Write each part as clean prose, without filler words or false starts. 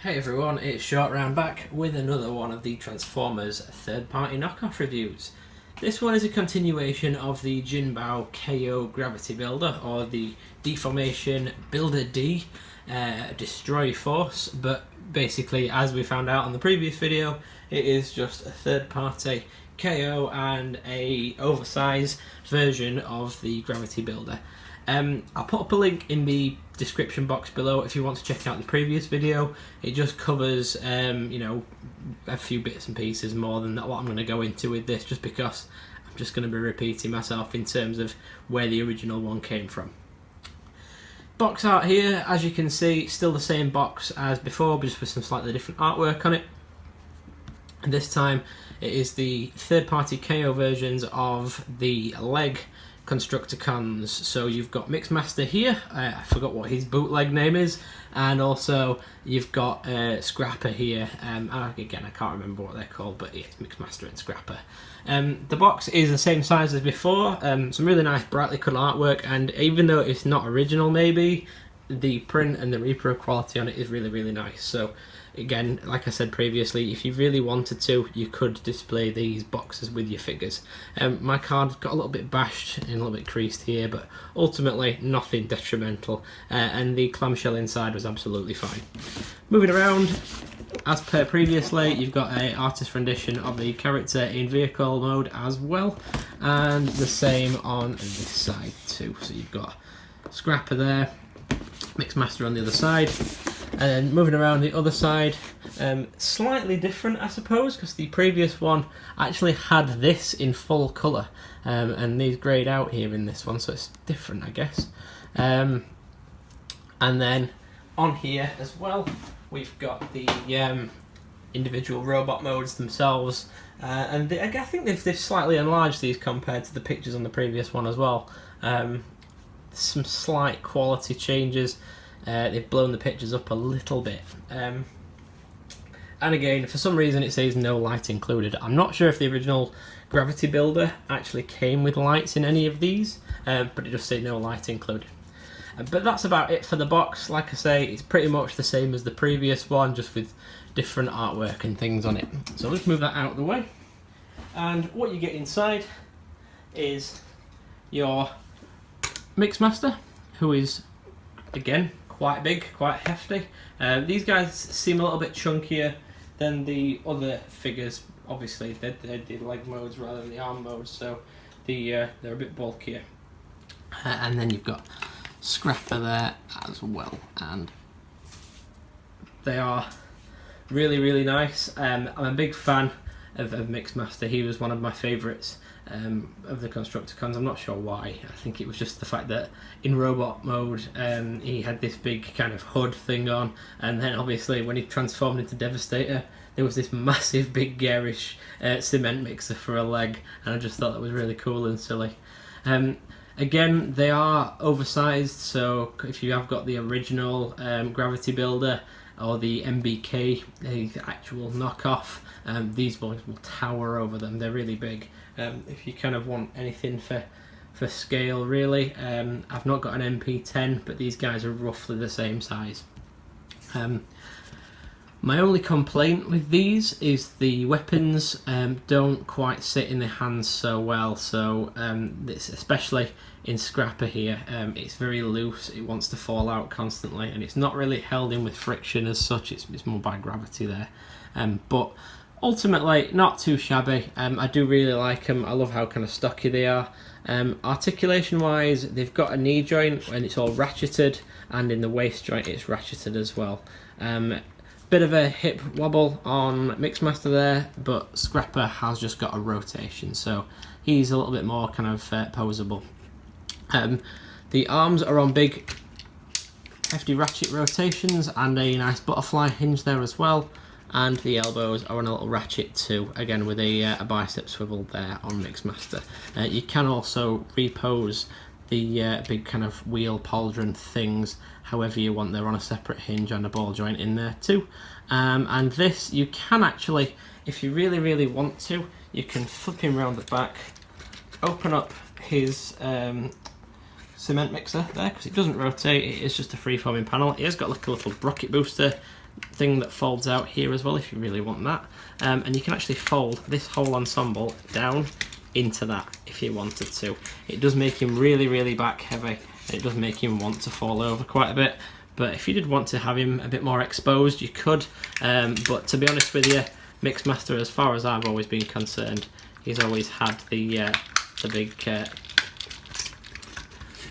Hey everyone, it's Short Round back with another one of the Transformers third-party knockoff reviews. This one is a continuation of the Jinbao KO Gravity Builder, or the Deformation Builder D Destroy Force, but basically, as we found out on the previous video, it is just a third-party KO and a oversized version of the Gravity Builder. I'll put up a link in the description box below if you want to check out the previous video. It just covers you know, a few bits and pieces more than what I'm going to go into with this, just because I'm just going to be repeating myself in terms of where the original one came from. Box art here, as you can see, still the same box as before, but just with some slightly different artwork on it. And this time it is the third-party KO versions of the leg constructicons. So you've got Mixmaster here, I forgot what his bootleg name is, and also you've got Scrapper here. Again, I can't remember what they're called, but yeah, it's Mixmaster and Scrapper. The box is the same size as before, some really nice brightly coloured artwork, and even though it's not original maybe, the print and the repro quality on it is really nice. So again, like I said previously, if you really wanted to, you could display these boxes with your figures. My card got a little bit bashed and a little bit creased here, but ultimately nothing detrimental, and the clamshell inside was absolutely fine. Moving around, as per previously, you've got an artist rendition of the character in vehicle mode as well, and the same on this side too. So you've got Scrapper there, Mixmaster on the other side. And then moving around the other side, slightly different I suppose, because the previous one actually had this in full colour, and these greyed out here in this one, so it's different I guess. And then on here as well, we've got the individual robot modes themselves, and I think they've slightly enlarged these compared to the pictures on the previous one as well. Some slight quality changes. They've blown the pictures up a little bit, and again, for some reason it says no light included. I'm not sure if the original Gravity Builder actually came with lights in any of these, but it just says no light included. But that's about it for the box. Like I say, it's pretty much the same as the previous one, just with different artwork and things on it. So let's move that out of the way, and what you get inside is your Mixmaster, who is again quite big, quite hefty. These guys seem a little bit chunkier than the other figures. Obviously, they're the leg modes rather than the arm modes, so they're a bit bulkier. And then you've got Scrapper there as well, and they are really nice. I'm a big fan of Mixmaster. He was one of my favourites of the constructicons. I'm not sure why. I think it was just the fact that in robot mode he had this big kind of hood thing on, and then obviously when he transformed into Devastator there was this massive big garish cement mixer for a leg, and I just thought that was really cool and silly. Again, they are oversized, so if you have got the original Gravity Builder or the MBK, the actual knockoff, these boys will tower over them. They're really big. If you kind of want anything for scale really, I've not got an MP10, but these guys are roughly the same size. My only complaint with these is the weapons don't quite sit in the hands so well, so this, especially in Scrapper here, it's very loose, it wants to fall out constantly, and it's not really held in with friction as such, it's more by gravity there. But ultimately, not too shabby. I do really like them. I love how kind of stocky they are. Articulation wise, they've got a knee joint and it's all ratcheted, and in the waist joint it's ratcheted as well. Bit of a hip wobble on Mixmaster there, but Scrapper has just got a rotation, so he's a little bit more kind of posable. The arms are on big hefty ratchet rotations and a nice butterfly hinge there as well, and the elbows are on a little ratchet too, again with a bicep swivel there on Mixmaster. You can also repose the big kind of wheel pauldron things however you want. They're on a separate hinge and a ball joint in there too. And this, you can actually, if you really want to, you can flip him around the back, open up his cement mixer there, because it doesn't rotate, it is just a free-forming panel. It has got like a little rocket booster thing that folds out here as well if you really want that, and you can actually fold this whole ensemble down into that if you wanted to. It does make him really back heavy. It does make him want to fall over quite a bit, but if you did want to have him a bit more exposed, you could, but to be honest with you, Mixmaster, as far as I've always been concerned, he's always had the big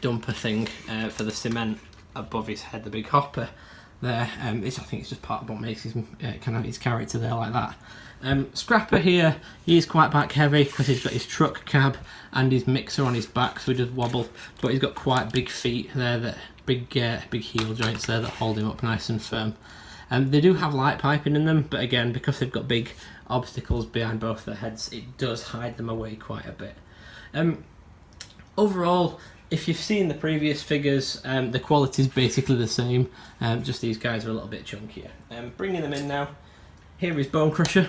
dumper thing for the cement above his head, the big hopper there. I think it's just part of what makes his kind of his character there like that. Scrapper here, he is quite back heavy because he's got his truck cab and his mixer on his back, so he does wobble, but he's got quite big feet there, that big heel joints there that hold him up nice and firm. They do have light piping in them, but again, because they've got big obstacles behind both their heads, it does hide them away quite a bit. Overall, if you've seen the previous figures, the quality is basically the same, just these guys are a little bit chunkier. Bringing them in now, here is Bone Crusher,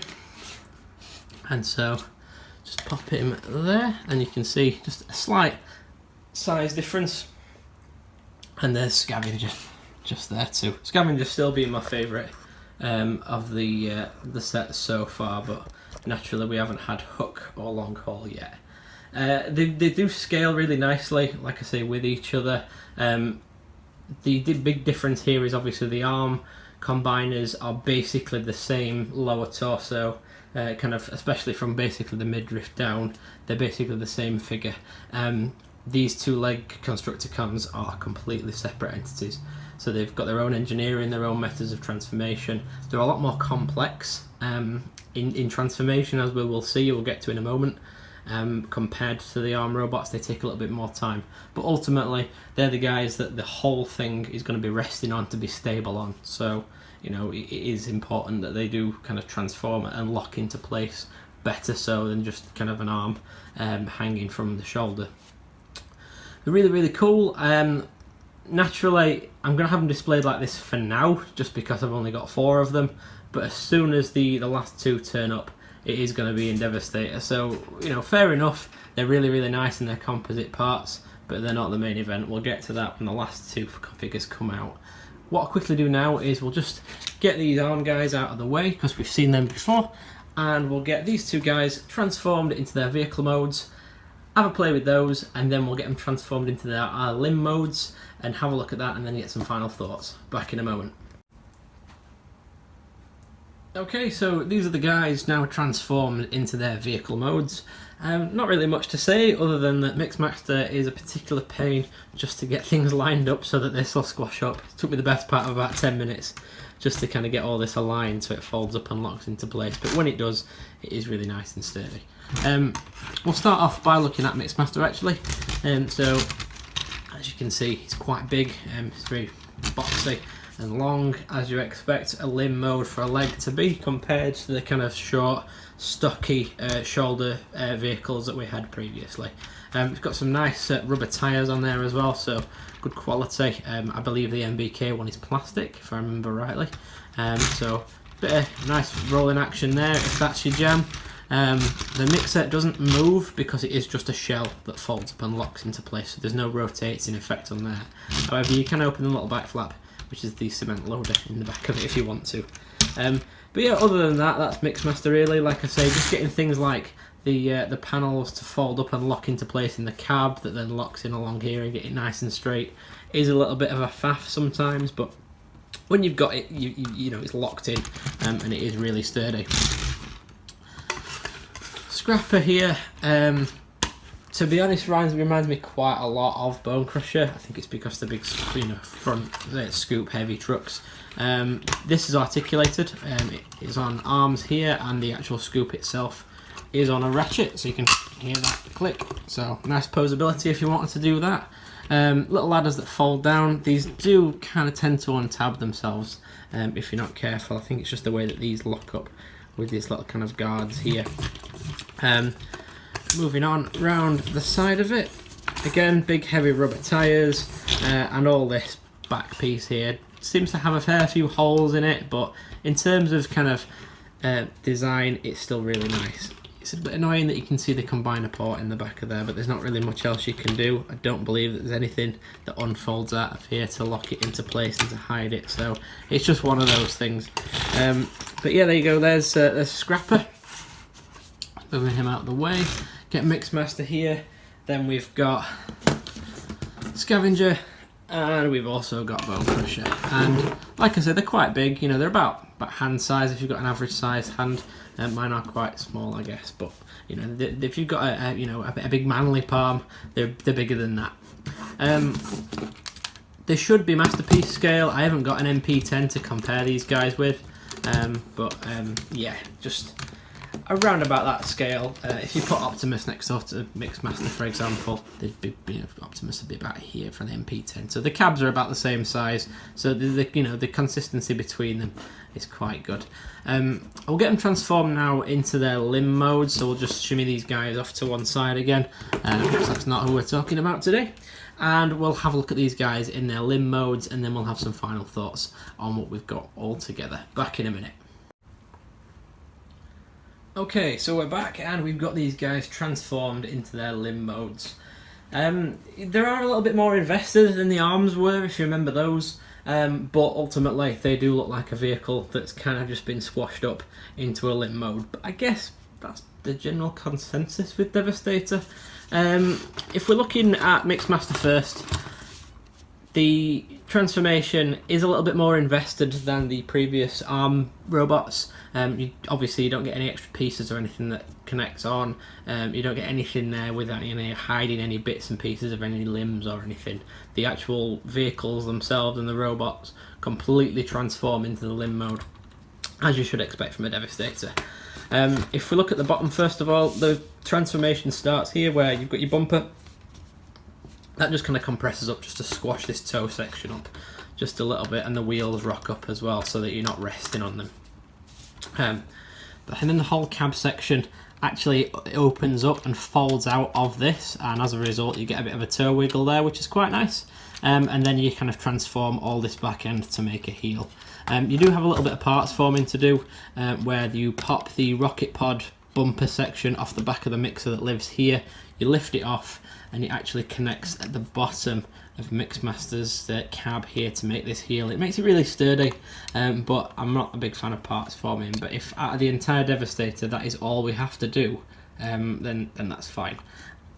and so just pop him there, and you can see just a slight size difference. And there's Scavenger, just there too. Scavenger still being my favourite of the set so far, but naturally we haven't had Hook or Long Haul yet. They do scale really nicely, like I say, with each other. The big difference here is obviously the arm combiners are basically the same lower torso, kind of, especially from basically the midriff down, they're basically the same figure. These two leg constructicons are completely separate entities, so they've got their own engineering, their own methods of transformation. They're a lot more complex in transformation, as we will see, we'll get to in a moment. Compared to the arm robots, they take a little bit more time, but ultimately they're the guys that the whole thing is going to be resting on to be stable on. So you know, it is important that they do kind of transform and lock into place better so than just kind of an arm hanging from the shoulder. They're really cool. Naturally I'm going to have them displayed like this for now, just because I've only got 4 of them, but as soon as the last 2 turn up, it is going to be in Devastator. So, you know, fair enough, they're really nice in their composite parts, but they're not the main event. We'll get to that when the last 2 figures come out. What I'll quickly do now is we'll just get these arm guys out of the way, because we've seen them before, and we'll get these 2 guys transformed into their vehicle modes, have a play with those, and then we'll get them transformed into their limb modes, and have a look at that, and then get some final thoughts. Back in a moment. Okay, so these are the guys now transformed into their vehicle modes. Not really much to say other than that Mixmaster is a particular pain just to get things lined up so that they still squash up. It took me the best part of about 10 minutes just to kind of get all this aligned so it folds up and locks into place, but when it does, it is really nice and sturdy. We'll start off by looking at Mixmaster actually. So as you can see, he's quite big, it's very boxy and long, as you expect a limb mode for a leg to be, compared to the kind of short, stocky shoulder vehicles that we had previously. It's got some nice rubber tyres on there as well, so good quality. I believe the MBK one is plastic, if I remember rightly. So bit of nice rolling action there, if that's your jam. The mixer doesn't move because it is just a shell that folds up and locks into place, so there's no rotating effect on there. However, you can open the little back flap, which is the cement loader in the back of it if you want to. But yeah, other than that, that's Mixmaster really. Like I say, just getting things like the panels to fold up and lock into place in the cab that then locks in along here and get it nice and straight is a little bit of a faff sometimes, but when you've got it, you know it's locked in, and it is really sturdy. Scrapper here, to be honest, reminds me quite a lot of Bone Crusher. I think it's because the big, you know, front scoop heavy trucks. This is articulated. It is on arms here, and the actual scoop itself is on a ratchet, so you can hear that click. So nice posability if you wanted to do that. Little ladders that fold down. These do kind of tend to untab themselves if you're not careful. I think it's just the way that these lock up with these little kind of guards here. Moving on round the side of it, again big heavy rubber tyres, and all this back piece here seems to have a fair few holes in it, but in terms of kind of design, it's still really nice. It's a bit annoying that you can see the combiner port in the back of there, but there's not really much else you can do. I don't believe that there's anything that unfolds out of here to lock it into place and to hide it, so it's just one of those things. But yeah, there you go, there's Scrapper. Moving him out of the way. Get Mixmaster here. Then we've got Scavenger, and we've also got Bone Crusher. And like I said, they're quite big. You know, they're about hand size if you've got an average sized hand. Mine are quite small, I guess. But you know, if you've got a big manly palm, they're bigger than that. They should be masterpiece scale. I haven't got an MP10 to compare these guys with, yeah, just around about that scale. If you put Optimus next door to Mixmaster, for example, they'd be, Optimus would be about here for an MP10. So the cabs are about the same size. So the consistency between them is quite good. I'll get them transformed now into their limb mode. So we'll just shimmy these guys off to one side again, because that's not who we're talking about today. And we'll have a look at these guys in their limb modes, and then we'll have some final thoughts on what we've got all together. Back in a minute. Okay, so we're back and we've got these guys transformed into their limb modes. They are a little bit more invested than the arms were, if you remember those, but ultimately they do look like a vehicle that's kind of just been squashed up into a limb mode. But I guess that's the general consensus with Devastator. If we're looking at Mixmaster first, the transformation is a little bit more invested than the previous arm robots. Obviously you don't get any extra pieces or anything that connects on. You don't get anything there without hiding any bits and pieces of any limbs or anything. The actual vehicles themselves and the robots completely transform into the limb mode, as you should expect from a Devastator. If we look at the bottom first of all, the transformation starts here where you've got your bumper. That just kind of compresses up just to squash this toe section up just a little bit, and the wheels rock up as well so that you're not resting on them. And then the whole cab section actually opens up and folds out of this, and as a result you get a bit of a toe wiggle there, which is quite nice. And then you kind of transform all this back end to make a heel. You do have a little bit of parts forming to do, where you pop the rocket pod bumper section off the back of the mixer that lives here, you lift it off, and it actually connects at the bottom of Mixmaster's cab here to make this heel. It makes it really sturdy, but I'm not a big fan of parts forming. But if out of the entire Devastator that is all we have to do, then that's fine.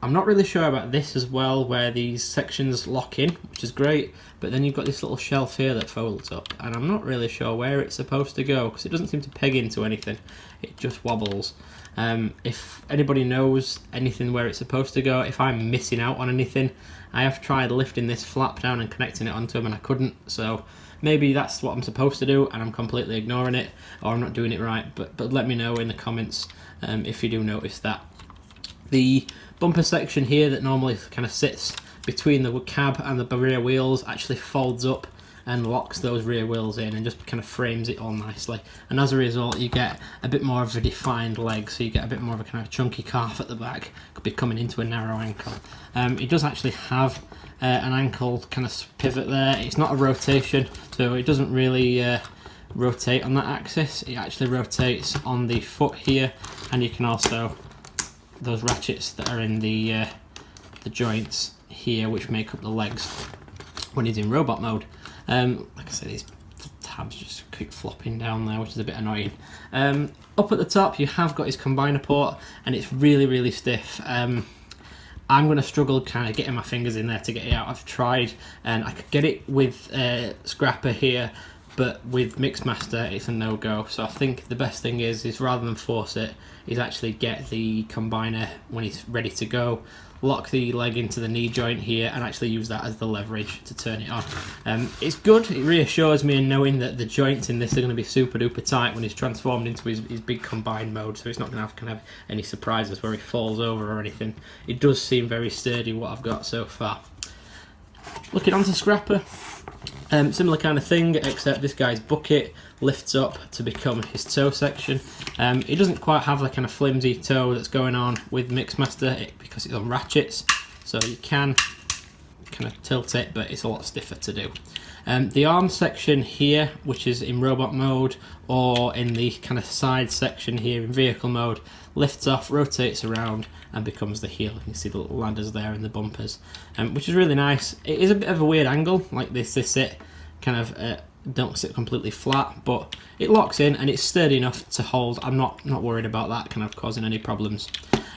I'm not really sure about this as well, where these sections lock in, which is great, but then you've got this little shelf here that folds up, and I'm not really sure where it's supposed to go, because it doesn't seem to peg into anything, it just wobbles. If anybody knows anything where it's supposed to go, if I'm missing out on anything, I have tried lifting this flap down and connecting it onto them and I couldn't, so maybe that's what I'm supposed to do and I'm completely ignoring it, or I'm not doing it right, but let me know in the comments if you do notice that. The bumper section here that normally kind of sits between the cab and the rear wheels actually folds up and locks those rear wheels in and just kind of frames it all nicely, and as a result you get a bit more of a defined leg, so you get a bit more of a kind of chunky calf at the back, could be coming into a narrow ankle. It does actually have an ankle kind of pivot there. It's not a rotation, so it doesn't really rotate on that axis, it actually rotates on the foot here, and you can also, those ratchets that are in the joints here which make up the legs when he's in robot mode. Like I said, these tabs just keep flopping down there, which is a bit annoying. Up at the top you have got his combiner port, and it's really stiff. I'm going to struggle kind of getting my fingers in there to get it out. I've tried, and I could get it with Scrapper here, but with Mixmaster it's a no-go. So I think the best thing is rather than force it, is actually get the combiner when he's ready to go, lock the leg into the knee joint here, and actually use that as the leverage to turn it on. It's good, it reassures me in knowing that the joints in this are going to be super duper tight when he's transformed into his big combined mode, so he's not going to have any surprises where he falls over or anything. It does seem very sturdy what I've got so far. Looking onto Scrapper, similar kind of thing, except this guy's bucket lifts up to become his toe section. It doesn't quite have the kind of flimsy toe that's going on with Mixmaster because it's on ratchets, so you can kind of tilt it, but it's a lot stiffer to do. The arm section here, which is in robot mode, or in the kind of side section here in vehicle mode, lifts off, rotates around, and becomes the heel. You can see the little ladders there and the bumpers, which is really nice. It is a bit of a weird angle, like this. They sit kind of don't sit completely flat, but it locks in and it's sturdy enough to hold. I'm not worried about that kind of causing any problems.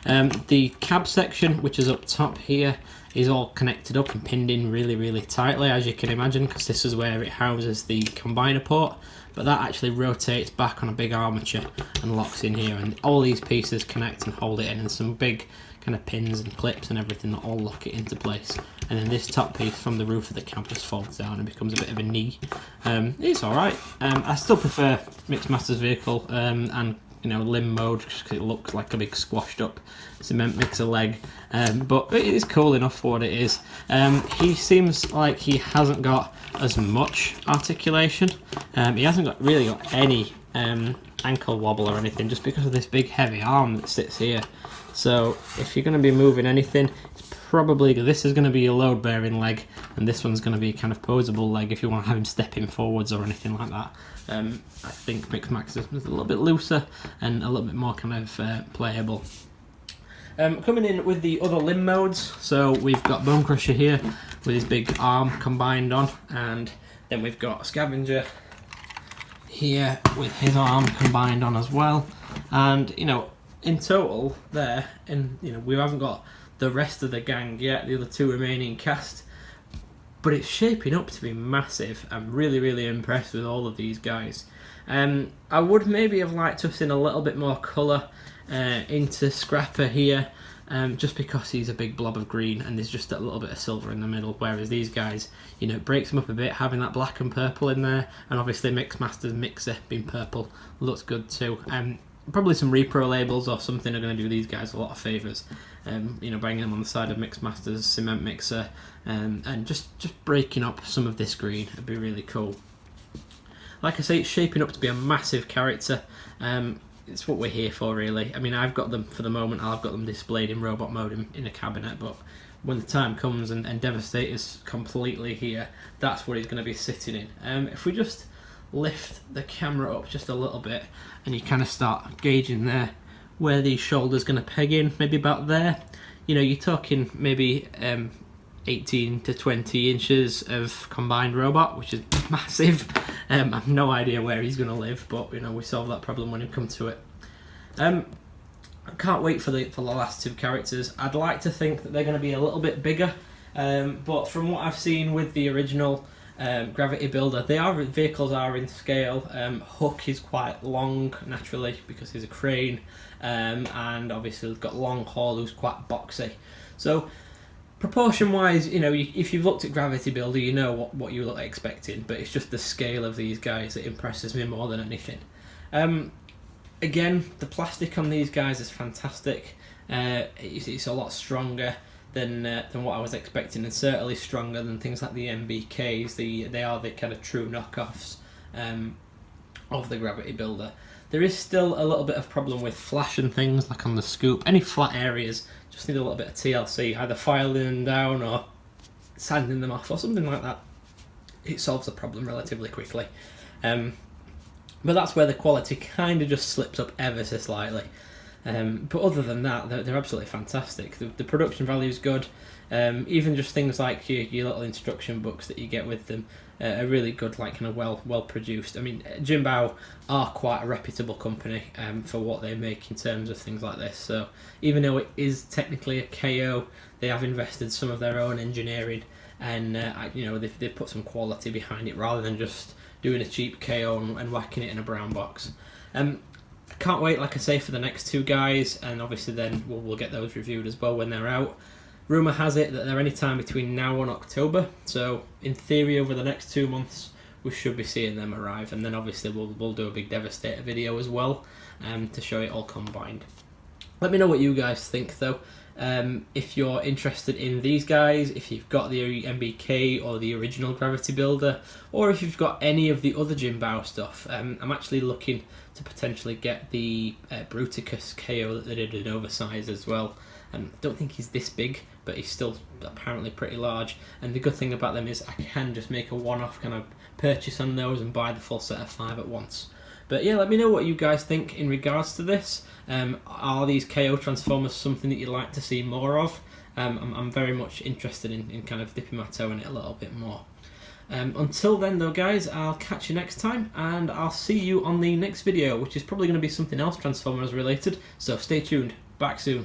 The cab section, which is up top here, is all connected up and pinned in really tightly, as you can imagine, because this is where it houses the combiner port. But that actually rotates back on a big armature and locks in here, and all these pieces connect and hold it in, and some big kind of pins and clips and everything that all lock it into place. And then this top piece from the roof of the cab just folds down and becomes a bit of a knee. It's alright. I still prefer Mixmaster's vehicle and limb mode, just because it looks like a big squashed up cement mixer leg, but it is cool enough for what it is. He seems like he hasn't got as much articulation. He hasn't really got any ankle wobble or anything, just because of this big heavy arm that sits here. So if you're going to be moving anything, it's probably this is going to be a load bearing leg, and this one's going to be kind of posable leg if you want to have him stepping forwards or anything like that. I think Mixmaster is a little bit looser and a little bit more kind of playable. Coming in with the other limb modes, so we've got Bone Crusher here with his big arm combined on, and then we've got Scavenger here with his arm combined on as well. And in total there, and we haven't got the rest of the gang yet, the other two remaining cast, but it's shaping up to be massive. I'm really impressed with all of these guys. I would maybe have liked to have seen a little bit more colour into Scrapper here, just because he's a big blob of green and there's just a little bit of silver in the middle, whereas these guys, it breaks them up a bit, having that black and purple in there, and obviously Mixmaster's mixer being purple looks good too. Probably some repro labels or something are going to do these guys a lot of favours. Banging them on the side of Mixmaster's cement mixer, and just breaking up some of this green would be really cool. Like I say, it's shaping up to be a massive character. It's what we're here for, really. I mean, I've got them for the moment. I've got them displayed in robot mode in a cabinet, but when the time comes and Devastator's completely here, that's what he's going to be sitting in. If we just lift the camera up just a little bit, and you kind of start gauging there where these shoulders going to peg in, maybe about there. You're talking maybe 18 to 20 inches of combined robot, which is massive. I have no idea where he's going to live, but we solve that problem when we come to it. I can't wait for the last two characters. I'd like to think that they're going to be a little bit bigger, but from what I've seen with the original Gravity Builder, vehicles are in scale. Hook is quite long naturally because he's a crane, and obviously he's got long haul who's quite boxy. So proportion wise, if you've looked at Gravity Builder, you know what you're expecting, but it's just the scale of these guys that impresses me more than anything. Again, the plastic on these guys is fantastic. It's a lot stronger than what I was expecting, and certainly stronger than things like the MBKs. They are the kind of true knockoffs of the Gravity Builder. There is still a little bit of problem with flash and things, like on the scoop. Any flat areas just need a little bit of TLC, either filing them down or sanding them off or something like that. It solves the problem relatively quickly. But that's where the quality kind of just slips up ever so slightly. But other than that, they're absolutely fantastic. The production value is good. Even just things like your little instruction books that you get with them are really good, like kind of well produced. I mean, Jinbao are quite a reputable company for what they make in terms of things like this. So even though it is technically a KO, they have invested some of their own engineering, and they've put some quality behind it rather than just doing a cheap KO and whacking it in a brown box. Can't wait, like I say, for the next two guys, and obviously then we'll get those reviewed as well when they're out. Rumour has it that they're any time between now and October, so in theory over the next 2 months we should be seeing them arrive, and then obviously we'll do a big Devastator video as well to show it all combined. Let me know what you guys think though. If you're interested in these guys, if you've got the MBK or the original Gravity Builder, or if you've got any of the other Jinbao stuff, I'm actually looking to potentially get the Bruticus KO that they did in Oversized as well. I don't think he's this big, but but he's still apparently pretty large. And the good thing about them is I can just make a one-off kind of purchase on those and buy the full set of 5 at once. But yeah, let me know what you guys think in regards to this. Are these KO Transformers something that you'd like to see more of? I'm very much interested in kind of dipping my toe in it a little bit more. Until then though guys, I'll catch you next time, and I'll see you on the next video, which is probably going to be something else Transformers related, so stay tuned. Back soon.